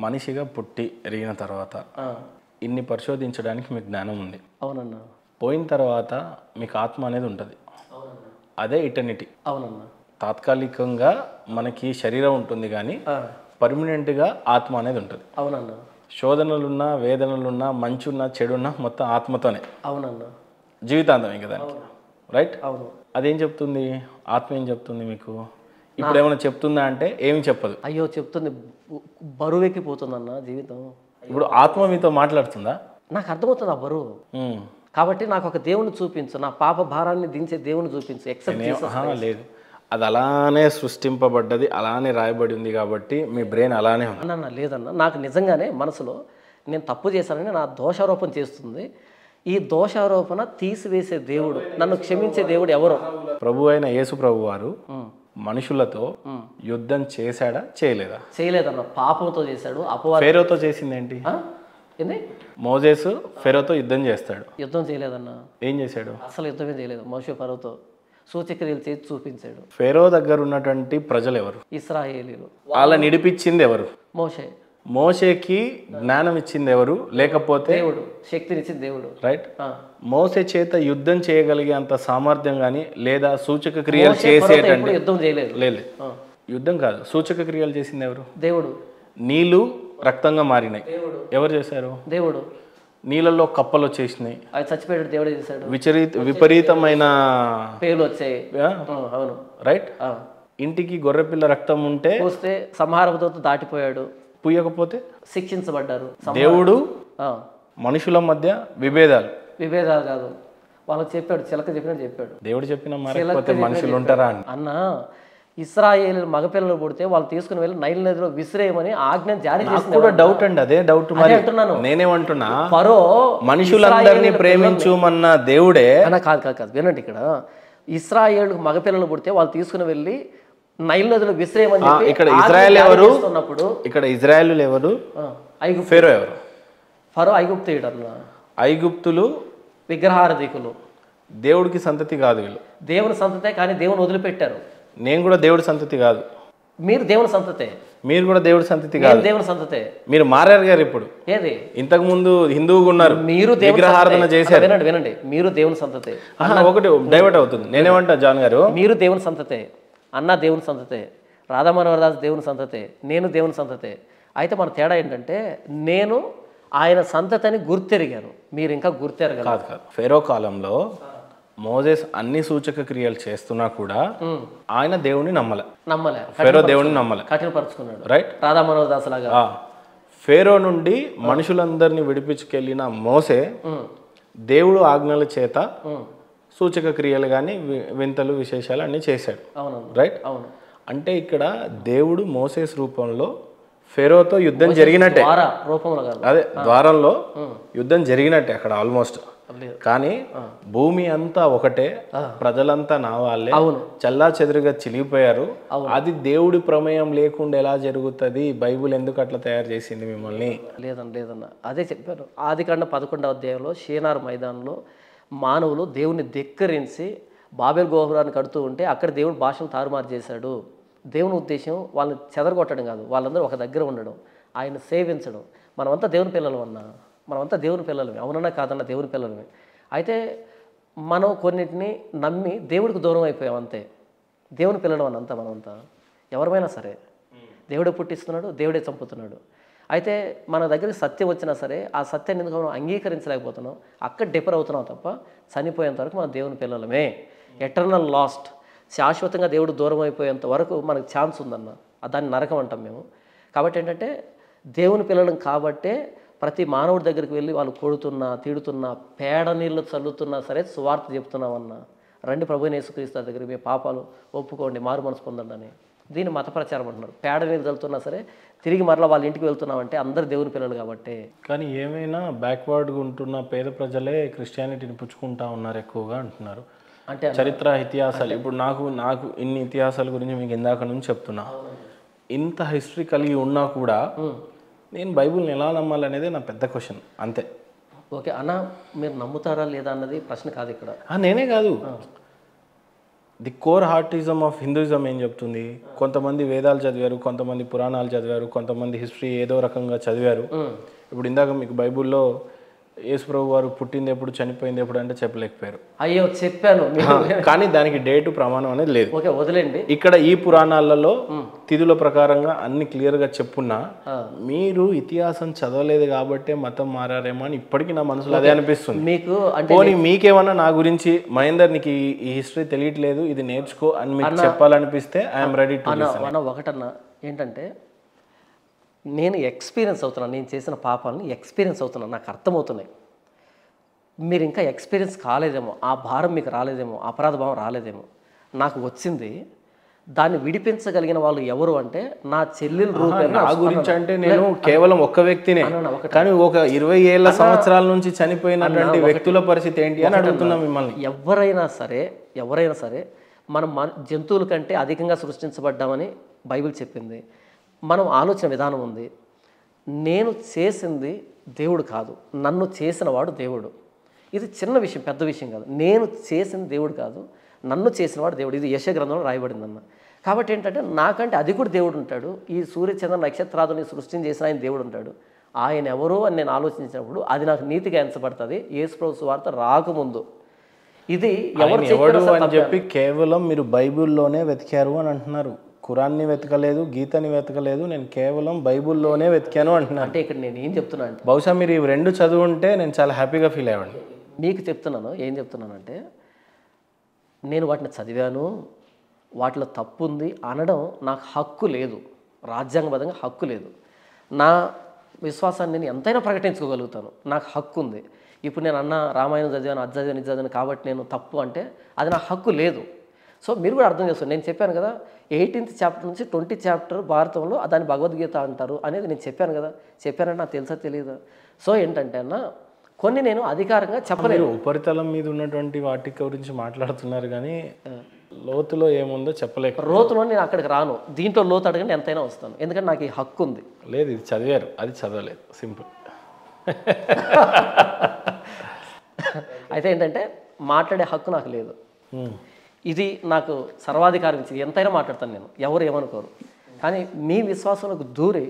మనిషిగా పుట్టి ఎరిగిన తర్వాత ఇన్ని పరిశోధించడానికి మీకు జ్ఞానం ఉంది. అవునన్నా. పోయిన తర్వాత మీకు ఆత్మ అనేది ఉంటుంది. అదే ఇటర్నిటీ. అవునన్నా. తాత్కాలికంగా మనకి శరీరం ఉంటుంది కానీ పర్మనెంట్గా ఆత్మ అనేది ఉంటుంది. అవునన్నా. శోధనలున్నా, వేదనలున్నా, మంచున్నా, చెడున్నా మొత్తం ఆత్మతోనే. అవునన్నా. జీవితాంతం ఇంకా దానికి. రైట్. అవును. అదేం చెప్తుంది? ఆత్మ ఏం చెప్తుంది మీకు? ఇప్పుడు ఏమైనా చెప్తుందా అంటే ఏమి చెప్పదు. అయ్యో చెప్తుంది, బరువెక్కిపోతుందన్న జీవితం. ఇప్పుడు ఆత్మ మీతో మాట్లాడుతుందా? నాకు అర్థమవుతుంది ఆ బరువు. కాబట్టి నాకు ఒక దేవుని చూపించు, నా పాప భారాన్ని దించే దేవుని చూపించు. లేదు, అది అలానే సృష్టింపబడ్డది, అలానే రాయబడి ఉంది కాబట్టి మీ బ్రెయిన్ అలానే ఉంది. అన్న లేదన్న, నాకు నిజంగానే మనసులో నేను తప్పు చేశానని నా దోషారోపణ చేస్తుంది. ఈ దోషారోపణ తీసివేసే దేవుడు, నన్ను క్షమించే దేవుడు ఎవరు? ప్రభు అయిన యేసు ప్రభు వారు మనుషులతో యుద్ధం చేశాడా చేయలేదా? చేయలేదన్న, పాపంతో చేశాడు. ఫేరోతో చేసింది ఏంటి? మోజేసు ఫేరోతో యుద్ధం చేస్తాడు. యుద్ధం చేయలేదన్న. ఏం చేశాడు? అసలు యుద్ధమే చేయలేదు. మోషే ఫరోతో సూచక్రియలు చేసి చూపించాడు. ఫేరో దగ్గర ఉన్నటువంటి ప్రజలు ఎవరు? ఇశ్రాయేలీలు. వాళ్ళ నిడిపించింది ఎవరు? మోషే. మోషేకి జ్ఞానం ఇచ్చింది ఎవరు? లేకపోతే దేవుడు. శక్తినిచ్చింది దేవుడు. రైట్. మోసే చేత యుద్ధం చేయగలిగే అంత సామర్థ్యం కానీ లేదా సూచక క్రియలు చేసేటంటే యుద్ధం చేయలేదు. లేదు, యుద్ధం కాదు, సూచక క్రియలు చేసింది ఎవరు? దేవుడు. నీళ్లు రక్తంగా మారినాయి, ఎవరు చేశారు? దేవుడు. నీళ్ళల్లో కప్పలు వచ్చేసినాయి, అవి చచ్చిపోయాడు, దేవుడే చేశాడు. విపరీతమైన పేలు వచ్చాయి. అవును. రైట్. ఇంటికి గొర్రెపిల్ల రక్తం ఉంటే పోస్తే సంహారపుతో దాటిపోయాడు, పూయకపోతే శిక్షించబడ్డారు. దేవుడు మనుషుల మధ్య విభేదాలు కాదు, వాళ్ళకి చెప్పాడు, చిలక చెప్పినట్టు చెప్పాడు. దేవుడు చెప్పిన మారకపోతే మనుషులు ఉంటారా అన్న? ఇశ్రాయేలు మగపిల్లలు పుడితే వాళ్ళు తీసుకుని వెళ్ళి నైల్ నదిలో విసిరేయమని ఆజ్ఞ జారీ చేసింది. కూడా డౌట్ అండి, అదే డౌట్. మరి నేనేమంటున్నా, ఫరో మనుషులందరినీ ప్రేమించుమన్న దేవుడే. కాదు, వినండి. ఇక్కడ ఇశ్రాయేలు మగపిల్లలు పుడితే వాళ్ళు తీసుకుని వెళ్ళి నైల్ నదిలో విసిరేయమని చెప్పి ఇక్కడ ఇజ్రాయెల్ ఎవరు? ఇక్కడ ఇజ్రాయెల్ ఎవరు? ఫేరో ఎవరు? ఫరో ఐగుప్తీయుడు అన్న. ఐగుప్తులు విగ్రహారాధికులు, దేవుడికి సంతతి కాదు. వీళ్ళు దేవుని సంతతే, కానీ దేవుని వదిలిపెట్టారు. నేను కూడా దేవుడి సంతతి కాదు. మీరు దేవుని సంతతే. మీరు కూడా దేవుడి సంతతి కాదు. దేవుని సంతతే. మీరు మారారు గారు. ఇప్పుడు ఏది? ఇంతకు ముందు హిందువుగా ఉన్నారు, మీరు విగ్రహారాధన చేశారు. వినండి, మీరు దేవుని సంతతే. ఒకటి డైవర్ట్ అవుతుంది. నేనేమంటా జాన్ గారు, మీరు దేవుని సంతతే, అన్న దేవుని సంతతే, రాధామనోహరదాస్ దేవుని సంతతే, నేను దేవుని సంతతే. అయితే మన తేడా ఏంటంటే, నేను ఆయన సంతతిని గుర్తెరిగాను, మీరు ఇంకా గుర్తెరగలేదు. కాదు. ఫేరో కాలంలో మోజెస్ అన్ని సూచక క్రియలు చేస్తున్నా కూడా ఆయన దేవుని నమ్మలే. ఫేరో దేవుని నమ్మలే, కఠినపరుచుకున్నాడు. రైట్. రాధామనోహరదాస్ లాగా. ఫేరో నుండి మనుషులందరినీ విడిపించుకెళ్ళిన మోసే దేవుడు ఆజ్ఞల చేత సూచక క్రియలు కానీ వింతలు విశేషాలు అన్ని చేశాడు. రైట్. అంటే ఇక్కడ దేవుడు మోసేస్ రూపంలో ఫేరోతో యుద్ధం జరిగినట్టే, అదే ద్వారంలో యుద్ధం జరిగినట్టే అక్కడ ఆల్మోస్ట్. కానీ భూమి అంతా ఒకటే, ప్రజలంతా నా వాళ్ళే, చల్లా చెదురుగా చిలిగిపోయారు. అది దేవుడి ప్రమేయం లేకుండా ఎలా జరుగుతుంది? బైబుల్ ఎందుకు అట్లా తయారు చేసింది మిమ్మల్ని? లేదన్న, అదే చెప్పారు. ఆదికాండ 11వ అధ్యాయంలో షీనార్ మైదానంలో మానవులు దేవుని ధిక్కరించి బాబెల్ గోపురాన్ని కడుతూ ఉంటే అక్కడ దేవుడు భాషను తారుమారు చేశాడు. దేవుని ఉద్దేశం వాళ్ళని చెదరగొట్టడం కాదు, వాళ్ళందరూ ఒక దగ్గర ఉండడం, ఆయన సేవించడం. మనమంతా దేవుని పిల్లలు అన్నా, మనమంతా దేవుని పిల్లలమే, అవునన్నా కాదన్నా దేవుని పిల్లలమే. అయితే మనం కొన్నిటిని నమ్మి దేవుడికి దూరం అయిపోయాం అంతే. దేవుని పిల్లలు అన్నంతా మనమంతా ఎవరైనా సరే దేవుడే పుట్టిస్తున్నాడు, దేవుడే చంపుతున్నాడు. అయితే మన దగ్గరికి సత్యం వచ్చినా సరే ఆ సత్యాన్ని ఎందుకు మనం అంగీకరించలేకపోతున్నాం, అక్కడ డిఫర్ అవుతున్నాం తప్ప చనిపోయేంత వరకు మనం దేవుని పిల్లలమే. ఎటర్నల్ లాస్ట్, శాశ్వతంగా దేవుడు దూరం అయిపోయేంత వరకు మనకు ఛాన్స్ ఉందన్న, దాన్ని నరకం అంటాం మేము. కాబట్టి ఏంటంటే దేవుని పిల్లలం కాబట్టే ప్రతి మానవుడి దగ్గరికి వెళ్ళి వాళ్ళు కొడుతున్నా, తిడుతున్నా, పేడ నీళ్ళు చల్లుతున్నా సరే సువార్త చెప్తున్నామన్న. రండి ప్రభువైన యేసుక్రీస్తు దగ్గర, మీ పాపాలు ఒప్పుకోండి, మారు మనసు పొందండి అని. దీన్ని మత ప్రచారం అంటున్నారు. పేడ నీళ్ళు చల్లుతున్నా సరే తిరిగి మరలా వాళ్ళ ఇంటికి వెళ్తున్నామంటే అందరు దేవుని పిల్లలు కాబట్టి. కానీ ఏమైనా బ్యాక్వర్డ్గా ఉంటున్న పేద ప్రజలే క్రిస్టియానిటీని పుచ్చుకుంటా ఉన్నారు ఎక్కువగా అంటున్నారు. అంటే చరిత్ర ఇతిహాసాలు, ఇప్పుడు నాకు ఇన్ని ఇతిహాసాల గురించి మీకు ఇందాక నుంచి చెప్తున్నా, ఇంత హిస్టరీ కలిగి ఉన్నా కూడా నేను బైబుల్ని ఎలా నమ్మాలనేది నా పెద్ద క్వశ్చన్ అంతే. ఓకే అన్న, మీరు నమ్ముతారా లేదా అన్నది ప్రశ్న కాదు ఇక్కడ. నేనే కాదు, ది కోర్ హార్టిజం ఆఫ్ హిందూయిజం ఏం చెప్తుంది? కొంతమంది వేదాలు చదివారు, కొంతమంది పురాణాలు చదివారు, కొంతమంది హిస్టరీ ఏదో రకంగా చదివారు. ఇప్పుడు ఇందాక మీకు బైబిల్లో యేసు ప్రభు వారు పుట్టింది ఎప్పుడు, చనిపోయింది ఎప్పుడు అంటే చెప్పలేకపోయారు. అయ్యో చెప్పాను కానీ దానికి డేటు ప్రమాణం అనేది లేదు. ఓకే వదిలేండి. ఇక్కడ ఈ పురాణాలలో తిథుల ప్రకారంగా అన్ని క్లియర్గా చెప్పున్నా మీరు ఇతిహాసం చదవలేదు కాబట్టి మతం మారారేమో అని ఇప్పటికీ నా మనసులో అదే అనిపిస్తుంది. మీకు అంటే పోనీ మీకేమన్నా నా గురించి మహేందర్ నీకు ఈ హిస్టరీ తెలియట్లేదు, ఇది నేర్చుకో అని మీకు చెప్పాలనిపిస్తే ఐఎమ్ రెడీ టు అన్న ఒకటన్నా ఏంటంటే నేను ఎక్స్పీరియన్స్ అవుతున్నాను, నేను చేసిన పాపాలని ఎక్స్పీరియన్స్ అవుతున్నాను, నాకు అర్థమవుతున్నాయి. మీరు ఇంకా ఎక్స్పీరియన్స్ కాలేదేమో, ఆ భారం మీకు రాలేదేమో, అపరాధ భావం రాలేదేమో, నాకు వచ్చింది. దాన్ని విడిపించగలిగిన వాళ్ళు ఎవరు అంటే నా చెల్లెలు రూపేణ. నా గురించి అంటే నేను కేవలం ఒక్క వ్యక్తినే, కానీ ఒక 20 ఏళ్ల సంవత్సరాల నుంచి చనిపోయినటువంటి వ్యక్తుల పరిస్థితి ఏంటి అని అడుగుతున్నా మిమ్మల్ని. ఎవరైనా సరే మనం జంతువుల కంటే అధికంగా సృష్టించబడ్డామని బైబిల్ చెప్పింది. మనం ఆలోచన విధానం ఉంది. నేను చేసింది దేవుడు కాదు, నన్ను చేసిన వాడు దేవుడు. ఇది చిన్న విషయం, పెద్ద విషయం కాదు. నేను చేసింది దేవుడు కాదు, నన్ను చేసినవాడు దేవుడు. ఇది యెషయా గ్రంథంలో రాయబడిందన్న. కాబట్టి ఏంటంటే నాకంటే అధికుడు దేవుడు ఉంటాడు. ఈ సూర్యచంద్ర నక్షత్రాదుని సృష్టిని చేసిన ఆయన దేవుడు ఉంటాడు. ఆయన ఎవరో అని నేను ఆలోచించినప్పుడు అది నాకు నీతిగా ఎంచబడుతుంది. యేసు ప్రభు సువార్త రాకముందు ఇది ఎవరు అని చెప్పి కేవలం మీరు బైబిల్లోనే వెతికారు అని అంటున్నారు. ఖురాన్ని వెతకలేదు, గీతని వెతకలేదు, నేను కేవలం బైబిల్లోనే వెతికాను అంటున్నాను. అంటే ఇక్కడ నేను ఏం చెప్తున్నా అంటే బహుశా మీరు ఈ రెండు చదువుంటే నేను చాలా హ్యాపీగా ఫీల్ అయ్యాను. మీకు చెప్తున్నాను, ఏం చెప్తున్నానంటే నేను వాటిని చదివాను, వాటిలో తప్పు ఉంది అనడం నాకు హక్కు లేదు, రాజ్యాంగబద్ధంగా హక్కు లేదు. నా విశ్వాసాన్ని నేను ఎంతైనా ప్రకటించుకోగలుగుతాను, నాకు హక్కు ఉంది. ఇప్పుడు నేను అన్న రామాయణం చదివాను, అది చదివాను, ఇది చదివాను కాబట్టి నేను తప్పు అంటే అది నా హక్కు లేదు. సో మీరు కూడా అర్థం చేసుకోండి. నేను చెప్పాను కదా 18th చాప్టర్ నుంచి 20th చాప్టర్ భారతంలో దాన్ని భగవద్గీత అంటారు అనేది నేను చెప్పాను కదా. చెప్పానంటే నాకు తెలుసా తెలియదా? సో ఏంటంటే అన్న కొన్ని నేను అధికారంగా చెప్పలేదు. ఉపరితలం మీద ఉన్నటువంటి వాటి గురించి మాట్లాడుతున్నారు కానీ లోతులో ఏముందో చెప్పలేక. లోతులో నేను అక్కడికి రాను, దీంట్లో లోతు అడగండి ఎంతైనా వస్తాను, ఎందుకంటే నాకు ఈ హక్కు ఉంది. లేదు ఇది చదివారు, అది చదవలేదు, సింపుల్. అయితే ఏంటంటే మాట్లాడే హక్కు నాకు లేదు. ఇది నాకు సర్వాధికారం ఇచ్చింది, ఎంతైనా మాట్లాడతాను నేను, ఎవరు ఏమనుకోరు. కానీ మీ విశ్వాసంలోకి దూరి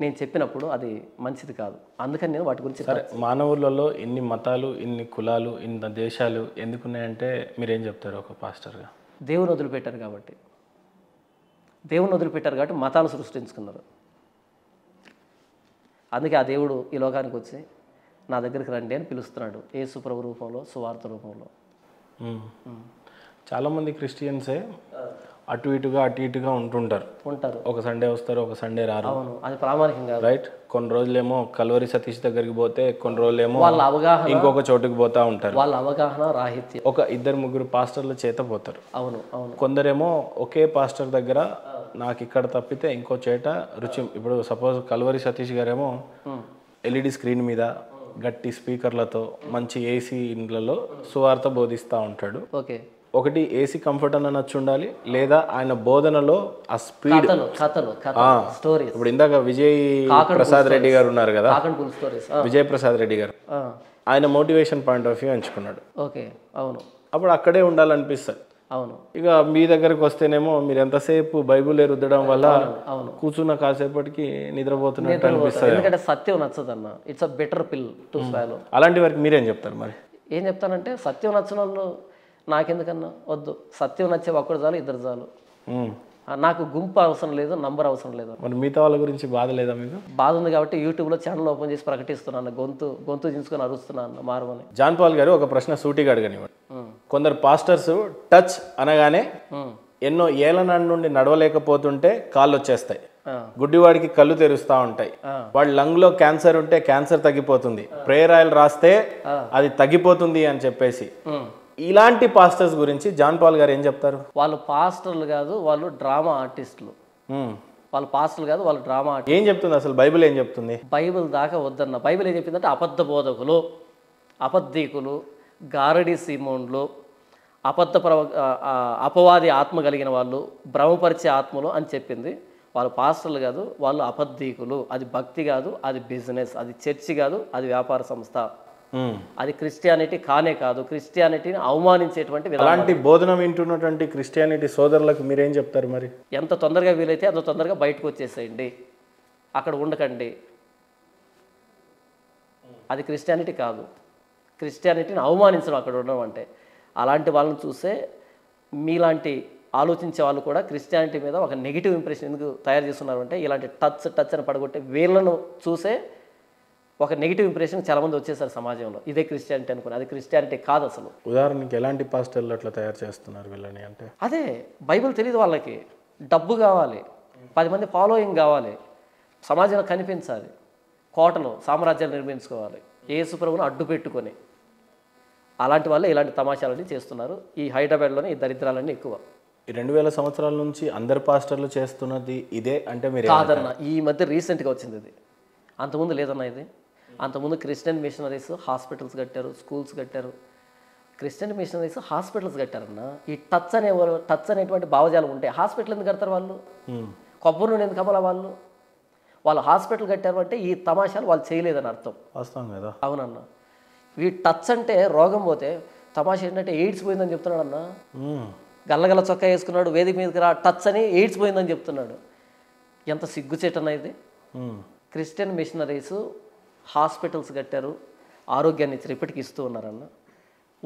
నేను చెప్పినప్పుడు అది మంచిది కాదు. అందుకని నేను వాటి గురించి సరే. మానవులలో ఇన్ని మతాలు, ఇన్ని కులాలు, ఇన్ని దేశాలు ఎందుకున్నాయంటే మీరేం చెప్తారు ఒక పాస్టర్గా? దేవుని వదిలిపెట్టారు కాబట్టి, మతాలు సృష్టించుకున్నారు. అందుకే ఆ దేవుడు ఈ లోకానికి వచ్చి నా దగ్గరికి రండి అని పిలుస్తున్నాడు, యేసు ప్రభు రూపంలో, సువార్త రూపంలో. చాలామంది క్రిస్టియన్సే అటు ఇటుగా ఉంటుంటారు. ఒక సండే వస్తారు, ఒక సండే రారు. అవును, అది ప్రామాణికం కాదు, రైట్. కొన్ని రోజులేమో కల్వరి సతీష్ దగ్గరికి పోతే, కొన్ని రోజులేమో వాళ్ళ అవగాహన ఇంకొక చోటుకి పోతా ఉంటారు. వాళ్ళ అవగాహన రాహిత్యం. ఒక 2-3 పాస్టర్ల చేత పోతారు. అవును అవును. కొందరేమో ఒకే పాస్టర్ దగ్గర నాకు ఇక్కడ తప్పితే ఇంకో చేట రుచి. ఇప్పుడు సపోజ్ కల్వరి సతీష్ గారేమో LED స్క్రీన్ మీద గట్టి స్పీకర్లతో మంచి AC ఇండ్లలో సువార్త బోధిస్తూ ఉంటాడు. ఓకే, ఒకటి AC కంఫర్ట్ అన్న నచ్చి ఉండాలి, లేదా ఆయన బోధనలో ఆ స్పీడ్. స్టోరీస్. ఇప్పుడు ఇందాక విజయ్ ప్రసాద్ రెడ్డి గారు ఉన్నారు కదా, విజయ్ ప్రసాద్ రెడ్డి గారు, ఆయన మోటివేషన్ పాయింట్ ఆఫ్ వ్యూ ఎంచుకున్నాడు. ఓకే, అవును. అప్పుడు అక్కడే ఉండాలనిపిస్తుంది. అవును. ఇక మీ దగ్గరకు వస్తేనేమో మీరు ఎంతసేపు బైబుల్ రుద్దడం వల్ల కూర్చున్న కాసేపటికి నిద్రపోతున్నట్టు అనిపిస్తుంది. ఎందుకంటే సత్యం నచ్చదన్న, ఇట్స్ అ బెటర్ పిల్ టు స్వాలో. అలాంటి వారికి మీరేం చెప్తారు మరి? ఏం చెప్తానంటే సత్యం నచ్చిన వాళ్ళు నాకెందుకన్నా వద్దు, సత్యం నచ్చే ఒక్కడు చాలు, ఇద్దరు చాలు. నాకు గుంపు అవసరం లేదు, నంబర్ అవసరం లేదు. మరి మిగతా వాళ్ళ గురించి బాధ లేదా మీకు? బాధ ఉంది కాబట్టి యూట్యూబ్లో ఛానల్ ఓపెన్ చేసి ప్రకటిస్తున్నాను, గొంతు చించుకొని అరుస్తున్నాను మారమని. జాన్ పాల్ గారు ఒక ప్రశ్న సూటిగా అడగనివ్వండి. కొందరు పాస్టర్స్ టచ్ అనగానే ఎన్నో ఏళ్ల నాటి నుండి నడవలేకపోతుంటే కాళ్ళు వచ్చేస్తాయి, గుడ్డివాడికి కళ్ళు తెరుస్తూ ఉంటాయి, వాడి లంగ్ లో క్యాన్సర్ ఉంటే క్యాన్సర్ తగ్గిపోతుంది, ప్రేయర్ ఆయిల్ రాస్తే అది తగ్గిపోతుంది అని చెప్పేసి ఇలాంటి పాస్టర్స్ గురించి జాన్ పాల్ గారు ఏం చెప్తారు? వాళ్ళు పాస్టర్లు కాదు, వాళ్ళు డ్రామా ఆర్టిస్టులు. వాళ్ళు పాస్టర్లు కాదు, వాళ్ళు డ్రామా ఆర్టిస్ట్. ఏం చెప్తుంది అసలు బైబిల్ ఏం చెప్తుంది? బైబిల్ దాకా వద్దన్న. బైబిల్ ఏం చెప్పిందంటే అబద్ధ బోధకులు, అబద్ధీకులు, గారడి సీమోన్లు, అపవాది ఆత్మ కలిగిన వాళ్ళు, భ్రమపరిచే ఆత్మలు అని చెప్పింది. వాళ్ళు పాస్టర్లు కాదు, వాళ్ళు అబద్ధీకులు. అది భక్తి కాదు, అది బిజినెస్, అది చర్చి కాదు, అది వ్యాపార సంస్థ. అది క్రిస్టియానిటీ కానే కాదు. క్రిస్టియానిటీని అవమానించేటువంటి విధానం. అలాంటి బోధన వింటున్నటువంటి క్రిస్టియానిటీ సోదరులకు మీరేం చెప్తారు మరి? ఎంత తొందరగా వీలైతే అంత తొందరగా బయటకు వచ్చేసేయండి, అక్కడ ఉండకండి. అది క్రిస్టియానిటీ కాదు. క్రిస్టియానిటీని అవమానించడం అక్కడ ఉండడం అంటే. అలాంటి వాళ్ళని చూసే మీలాంటి ఆలోచించే వాళ్ళు కూడా క్రిస్టియానిటీ మీద ఒక నెగిటివ్ ఇంప్రెషన్ ఎందుకు తయారు చేస్తున్నారు అంటే, ఇలాంటి టచ్ అని పడగొట్టే వీళ్ళను చూసే ఒక నెగిటివ్ ఇంప్రెషన్ చాలామంది వచ్చేసారు సమాజంలో. ఇదే క్రిస్టియానిటీ అనుకుని. అది క్రిస్టియానిటీ కాదు అసలు. ఉదాహరణకి ఎలాంటి పాస్టర్లు అట్లా తయారు చేస్తున్నారు వీళ్ళని అంటే? అదే బైబిల్ తెలియదు వాళ్ళకి. డబ్బు కావాలి, 10 మంది ఫాలోయింగ్ కావాలి, సమాజంలో కనిపించాలి, కోటలు సామ్రాజ్యాలు నిర్మించుకోవాలి, యేసు ప్రభువును అడ్డు పెట్టుకొని. అలాంటి వాళ్ళే ఇలాంటి తమాషాలన్నీ చేస్తున్నారు. ఈ హైదరాబాద్లోనే ఈ దరిద్రాలన్నీ ఎక్కువ. ఈ 2000 సంవత్సరాల నుంచి అందరు పాస్టర్లు చేస్తున్నది ఇదే అంటే మీరు కాదన్న, ఈ మధ్య రీసెంట్గా వచ్చింది ఇది. అంతకుముందు లేదన్న ఇది. అంతకుముందు క్రిస్టియన్ మిషనరీస్ హాస్పిటల్స్ కట్టారు, స్కూల్స్ కట్టారు. క్రిస్టియన్ మిషనరీస్ హాస్పిటల్స్ కట్టారన్న. ఈ టచ్ అనేటువంటి భావజాలం ఉంటే హాస్పిటల్ ఎందుకు కడతారు వాళ్ళు? కొబ్బరి నూనె ఎందుకు అమ్మాల వాళ్ళు? వాళ్ళు హాస్పిటల్ కట్టారు అంటే ఈ తమాషాలు వాళ్ళు చేయలేదని అర్థం. వాస్తవం కదా? అవునన్న. ఈ టచ్ అంటే రోగం పోతే, తమాషా ఏంటంటే ఎయిడ్స్ పోయిందని చెప్తున్నాడు అన్న. గల్లగల్ల చొక్కా వేసుకున్నాడు, వేదిక మీదకి రా, టచ్ అని ఎయిడ్స్ పోయిందని చెప్తున్నాడు. ఎంత సిగ్గుచేటన్నా ఇది. క్రిస్టియన్ మిషనరీస్ హాస్పిటల్స్ కట్టారు, ఆరోగ్యాన్ని ఇచ్చారు, ఇప్పటికి ఇస్తూ ఉన్నారన్న.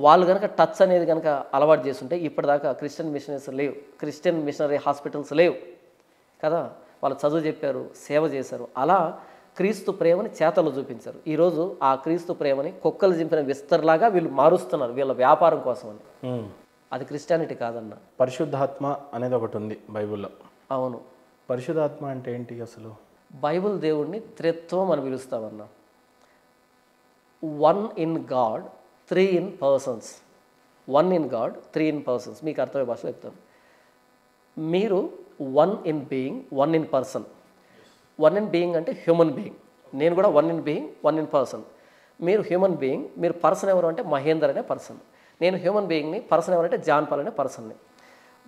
వాళ్ళు కనుక టచ్ అనేది కనుక అలవాటు చేస్తుంటే ఇప్పటిదాకా క్రిస్టియన్ మిషనరీస్ లేవు, క్రిస్టియన్ మిషనరీ హాస్పిటల్స్ లేవు కదా. వాళ్ళు చదువు చెప్పారు, సేవ చేశారు. అలా క్రీస్తు ప్రేమని చేతల్లో చూపించారు. ఈరోజు ఆ క్రీస్తు ప్రేమని కుక్కలు చింపిన విస్తరలాగా వీళ్ళు మారుస్తున్నారు వీళ్ళ వ్యాపారం కోసమని. అది క్రిస్టియానిటీ కాదన్న. పరిశుద్ధాత్మ అనేది ఒకటి ఉంది బైబిల్లో. అవును. పరిశుద్ధాత్మ అంటే ఏంటి అసలు? బైబిల్ దేవుడిని త్రిత్వం అని పిలుస్తామన్న. 1 in God 3 in persons. 1 in God 3 in persons. మీకు అర్థమయ్యే భాషలో చెప్తాను. మీరు 1 in being, 1 in person. 1 in being అంటే హ్యూమన్ బీయింగ్. నేను కూడా 1 in being, 1 in person. మీరు హ్యూమన్ బీయింగ్, మీరు పర్సన్ ఎవరు అంటే మహేందర్ అనే పర్సన్. నేను హ్యూమన్ బీయింగ్ని, పర్సన్ ఎవరంటే జాన్ పాల్ అనే పర్సన్ని.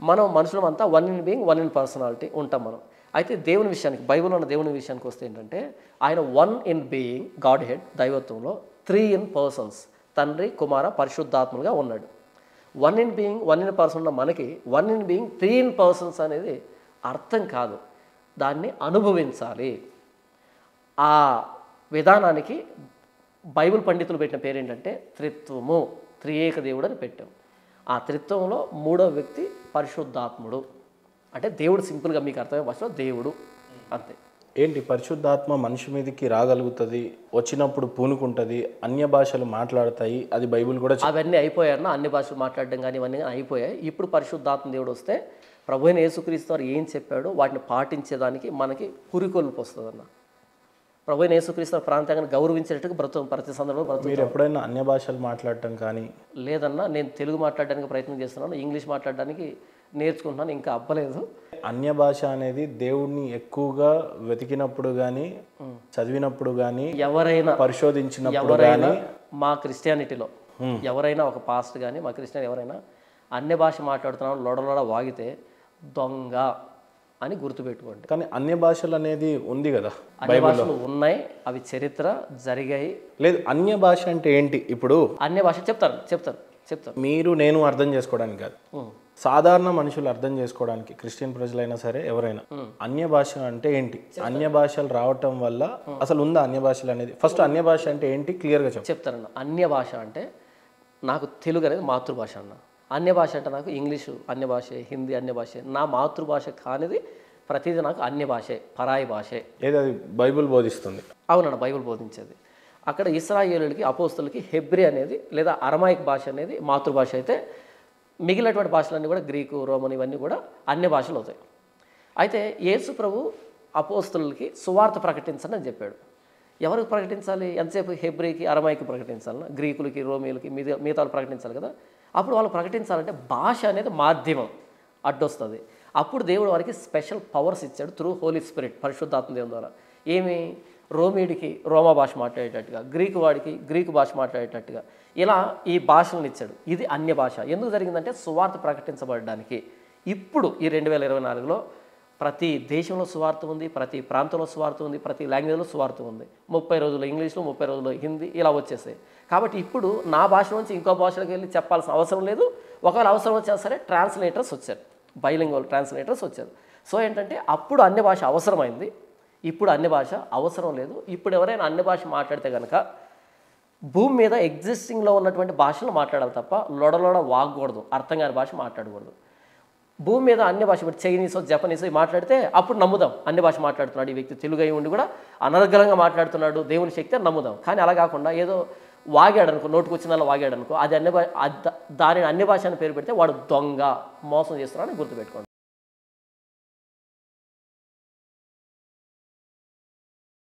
మనం మనుషులం అంతా 1 in being, 1 in personality ఉంటాం మనం. అయితే దేవుని విషయానికి, బైబిల్లో ఉన్న దేవుని విషయానికి వస్తే ఏంటంటే, ఆయన 1 in being, గాడ్ హెడ్, దైవత్వంలో 3 in persons, తండ్రి, కుమార, పరిశుద్ధాత్మలుగా ఉన్నాడు. 1 in being, 1 in person ఉన్న మనకి 1 in being, 3 in persons అనేది అర్థం కాదు. దాన్ని అనుభవించాలి. ఆ విధానానికి బైబిల్ పండితులు పెట్టిన పేరు ఏంటంటే త్రిత్వము, త్రియేక దేవుడు అని పెట్టాం. ఆ త్రిత్వంలో 3వ వ్యక్తి పరిశుద్ధాత్ముడు. అంటే దేవుడు, సింపుల్గా మీకు అర్థమయ్యే భాషలో దేవుడు అంతే. ఏంటి పరిశుద్ధాత్మ మనిషి మీదకి రాగలుగుతుంది, వచ్చినప్పుడు పూనుకుంటుంది, అన్య భాషలు మాట్లాడతాయి, అది బైబిల్ కూడా అవన్నీ అయిపోయారన్న. అన్ని భాషలు మాట్లాడడం కానీ ఇవన్నీ కానీ అయిపోయాయి. ఇప్పుడు పరిశుద్ధాత్మ దేవుడు వస్తే ప్రభు అయిన యేసుక్రీస్తు వారు ఏం చెప్పాడో వాటిని పాటించేదానికి మనకి పురికొల్పు వస్తుంది అన్న. ప్రభు అయిన యేసుక్రీస్తు వారి ప్రాంతాన్ని గౌరవించేటట్టుగా ప్రతి సందర్భంలో మీరు ఎప్పుడైనా అన్య భాషలు మాట్లాడటం కానీ? లేదన్నా, నేను తెలుగు మాట్లాడడానికి ప్రయత్నం చేస్తున్నాను, ఇంగ్లీష్ మాట్లాడడానికి నేర్చుకుంటున్నాను, ఇంకా అవ్వలేదు. అన్య భాష అనేది దేవుడిని ఎక్కువగా వెతికినప్పుడు కానీ, చదివినప్పుడు కానీ, ఎవరైనా పరిశోధించినప్పుడు కానీ, మా క్రిస్టియానిటీలో ఎవరైనా ఒక పాస్ట్ కానీ మా క్రిస్టియన్ ఎవరైనా అన్య భాష మాట్లాడుతున్నాం లోడలోడ వాగితే దొంగ అని గుర్తుపెట్టుకోండి. కానీ అన్య భాషలు అనేది ఉంది కదా, అన్య భాషలు ఉన్నాయి, అవి చరిత్ర జరిగాయి. లేదు, అన్య భాష అంటే ఏంటి? ఇప్పుడు అన్య భాష చెప్తారు మీరు నేను అర్థం చేసుకోవడానికి కాదు, సాధారణ మనుషులు అర్థం చేసుకోవడానికి, క్రిస్టియన్ ప్రజలైనా సరే ఎవరైనా, అన్య భాష అంటే ఏంటి, అన్య భాషలు రావటం వల్ల అసలు ఉందా అన్య భాషలు అనేది? ఫస్ట్ అన్య భాష అంటే ఏంటి క్లియర్గా చెప్తారన్న. అన్య భాష అంటే నాకు తెలుగు అనేది మాతృభాష అన్న. అన్య భాష అంటే నాకు ఇంగ్లీషు అన్య భాషే, హిందీ అన్య భాషే. నా మాతృభాష కానిది ప్రతిదీ నాకు అన్య భాషే, పరాయి భాషే. ఏది అది బైబిల్ బోధిస్తుంది? అవునన్న, బైబిల్ బోధించేది. అక్కడ ఇశ్రాయేలులకి, అపోస్తులకి హెబ్రీ అనేది లేదా అరమాయిక్ భాష అనేది మాతృభాష అయితే, మిగిలినటువంటి భాషలన్నీ కూడా గ్రీకు, రోమన్ ఇవన్నీ కూడా అన్య భాషలు అవుతాయి. అయితే యేసు ప్రభు అపోస్తులకి సువార్త ప్రకటించండి అని చెప్పాడు. ఎవరికి ప్రకటించాలి? ఎంతసేపు హెబ్రీకి, అరమాయికి ప్రకటించాలన్నా, గ్రీకులకి, రోమిలకి, మిగతా ప్రకటించాలి కదా. అప్పుడు వాళ్ళు ప్రకటించాలంటే భాష అనేది మాధ్యమం అడ్డొస్తుంది. అప్పుడు దేవుడు వారికి స్పెషల్ పవర్స్ ఇచ్చాడు త్రూ హోలీ స్పిరిట్, పరిశుద్ధాత్మ దేవుని ద్వారా. ఏమి? రోమీడికి రోమా భాష మాట్లాడేటట్టుగా, గ్రీకు వాడికి గ్రీకు భాష మాట్లాడేటట్టుగా, ఇలా ఈ భాషలను ఇచ్చాడు. ఇది అన్య భాష. ఎందుకు జరిగిందంటే సువార్త ప్రకటించబడడానికి. ఇప్పుడు ఈ 2024లో ప్రతి దేశంలో సువార్త ఉంది, ప్రతి ప్రాంతంలో సువార్త ఉంది, ప్రతి లాంగ్వేజ్లో సువార్త ఉంది. 30 రోజులు ఇంగ్లీష్లో, 30 రోజులు హిందీ ఇలా వచ్చేసాయి. కాబట్టి ఇప్పుడు నా భాష నుంచి ఇంకో భాషలోకి వెళ్ళి చెప్పాల్సిన అవసరం లేదు. ఒకవేళ అవసరం వచ్చినా సరే ట్రాన్స్లేటర్స్ వచ్చారు, బైలింగ్వల్ ట్రాన్స్లేటర్స్ వచ్చారు. సో ఏంటంటే అప్పుడు అన్ని భాష అవసరమైంది, ఇప్పుడు అన్ని భాష అవసరం లేదు. ఇప్పుడు ఎవరైనా అన్ని భాష మాట్లాడితే కనుక భూమి మీద ఎగ్జిస్టింగ్లో ఉన్నటువంటి భాషలు మాట్లాడాలి తప్ప లొడలొడ వాగకూడదు, అర్థం కాని భాష మాట్లాడకూడదు. భూమి మీద అన్ని భాష, ఇప్పుడు చైనీసో జపనీసో మాట్లాడితే అప్పుడు నమ్ముదాం, అన్ని భాష మాట్లాడుతున్నాడు ఈ వ్యక్తి, తెలుగు అయి ఉండి కూడా అనర్గళంగా మాట్లాడుతున్నాడు, దేవుని శక్తి అని నమ్ముదాం. కానీ అలా కాకుండా ఏదో వాగాడు అనుకో, నోటుకు వచ్చిన వాగాడు అనుకో, అది దానిని అన్ని భాష అని పేరు పెడితే వాడు దొంగ, మోసం చేస్తున్నాడని గుర్తుపెట్టుకోండి.